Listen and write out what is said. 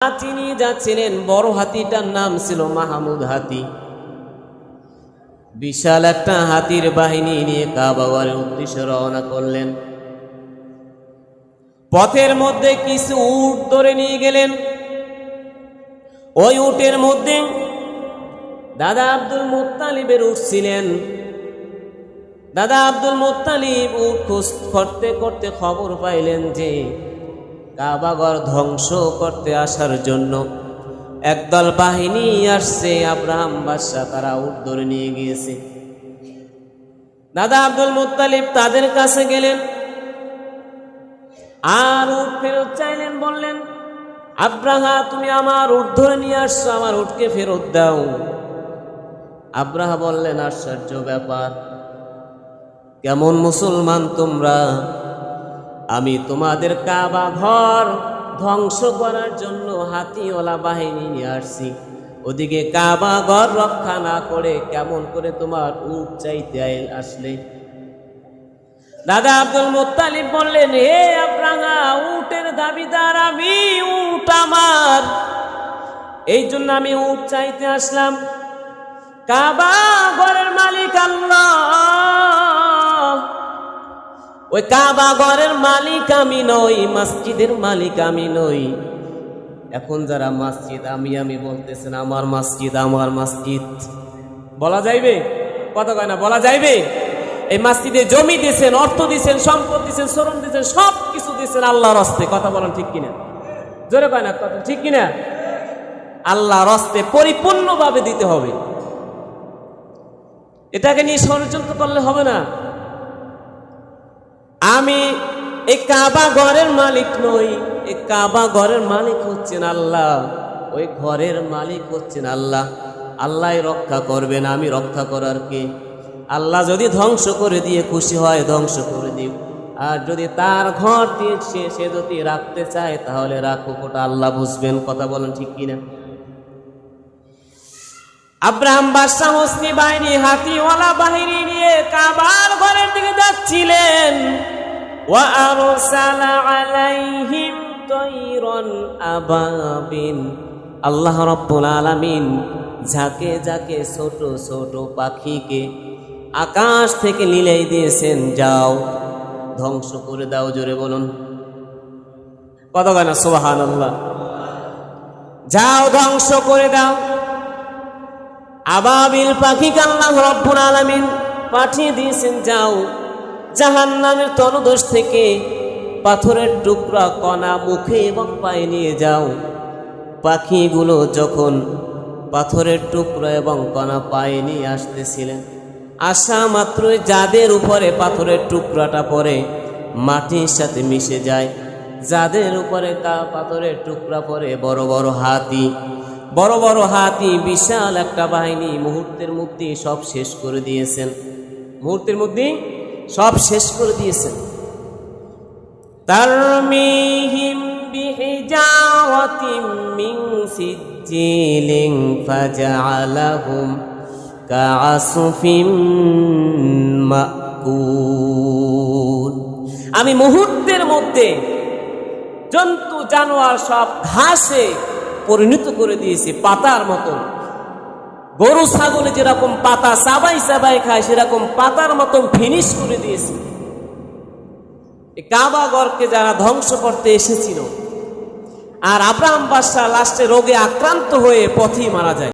হাতি নিয়ে যাচ্ছিলেন। বড় হাতিটার নাম ছিল মাহমুদ হাতি। বিশাল একটা হাতির বাহিনী নিয়ে কাবা ঘরের উদ্দেশ্যে রওনা করলেন। পথের মধ্যে কিছু উট ধরে নিয়ে গেলেন। ওই উটের মধ্যে দাদা আব্দুল মুত্তালিবের উট ছিলেন। দাদা আব্দুল মুত্তালিব উট খোঁজ করতে করতে খবর পাইলেন যে কাবা ঘর ধ্বংস করতে আসার জন্য একদল বাহিনী আসছে। আব্রাহাম বাদশা তারা উট ধরে নিয়ে গিয়েছে। দাদা আব্দুল মুত্তালিব তাদের কাছে গেলেন আর উট ফেরত চাইলেন। বললেন, আব্রাহা, তুমি আমার উট ধরে নিয়ে আসছো, আমার উটকে ফেরত দাও। আব্রাহা বললেন, আশ্চর্য ব্যাপার, কেমন মুসলমান তোমরা! আমি তোমাদের কাবা ঘর ধ্বংস করার জন্য হাতিওয়ালা বাহিনী নিয়ে আসছি, ওদিকে কাবা ঘর রক্ষা না করে কেমন করে তোমার উট চাইতে আসলে? দাদা আব্দুল মুত্তালিব বললেন, হে আব্রাহা, উটের দাবিদার আমি, উট আমার, এই জন্য আমি উট চাইতে আসলাম। কাবা ঘরের মালিক আল্লাহ, ওই কাবা ঘরের মালিক আমি নই, মসজিদের মালিক আমি নই। এখন যারা মসজিদ আমি বলতেছেন, আমার মসজিদ, আমার মসজিদ বলা যাইবে? কথা কয় না, বলা যাইবে? এই মসজিদে জমি দিয়েছেন, অর্থ দিয়েছেন, সম্পদ দিয়েছেন, শ্রম দিয়েছেন, সব কিছু দিয়েছেন আল্লাহর হস্তে। কথা বলেন ঠিক কিনা? জোরে কয় না, কথা ঠিক কিনা? আল্লাহর হস্তে পরিপূর্ণভাবে দিতে হবে। এটাকে নিয়ে ষড়যন্ত্র করলে হবে না। আমি এই কাবা ঘরের মালিক নই, এই কাবা ঘরের মালিক হচ্ছেন আল্লাহ, ওই ঘরের মালিক হচ্ছেন আল্লাহ। আল্লাহ রক্ষা করবেন, আমি রক্ষা করার কে? আল্লাহ যদি ধ্বংস করে দিয়ে খুশি হয় ধ্বংস করে দিও, আর যদি তার ঘর দিয়ে সে যদি রাখতে চায় তাহলে রাখুক, ওটা আল্লাহ বুঝবেন। কথা বলেন ঠিক কিনা? আব্রাহাম বাদশা মুসলিম বাহিনী হাতিওয়ালা বাহিনী নিয়ে কাবার ঘরের দিকে যাচ্ছিলেন। ওয়া আরসালা আলাইহিম তায়রান আবাবিল, আল্লাহ রাব্বুল আলামিন ঝাঁকে ঝাঁকে ছোট ছোট পাখিকে আকাশ থেকে লীলাই দিয়েছেন, যাও ধ্বংস করে দাও। জোরে বলুন, কত গানা সুবহানাল্লাহ। যাও ধ্বংস করে দাও। আবাবিল পাখিকে আল্লাহ রাব্বুল আলামিন পাঠিয়ে দিয়েছেন, যাও জাহান্নামের তলদেশ থেকে পাথরের টুকরা কণা মুখে এবং পায়ে নিয়ে যাও। পাখিগুলো যখন পাথরের টুকরা এবং কণা পায়ে নিয়ে আসতেছিলেন, আসা মাত্রই যাদের উপরে পাথরের টুকরাটা পড়ে মাটির সাথে মিশে যায়, যাদের উপরে পাথরের টুকরা পড়ে বড় বড় হাতি, বড় বড় হাতি, বিশাল একটা বাহিনী মুহূর্তের মধ্যে সব শেষ করে দিয়েছেন। মুহূর্তের মধ্যে সব শেষ করে দিয়েছেন। তারমিহিম বিহিজারাতিম মিন সিজিলিন ফাজআলাহুম কাআসফিম মাকুল, আমি মুহূর্তের মধ্যে জন্তু জানোয়ার সব ঘাসে পরিণত করে দিয়েছি, পাতার মতন। গরু ছাগলে যেরকম পাতা চাবাই চাবাই খায়, সেরকম পাতার মতন ফিনিশ করে দিয়েছি। কাবা ঘরকে যারা ধ্বংস করতে এসেছিল, আর আব্রাহাম বাদশা লাস্টে রোগে আক্রান্ত হয়ে পথেই মারা যায়।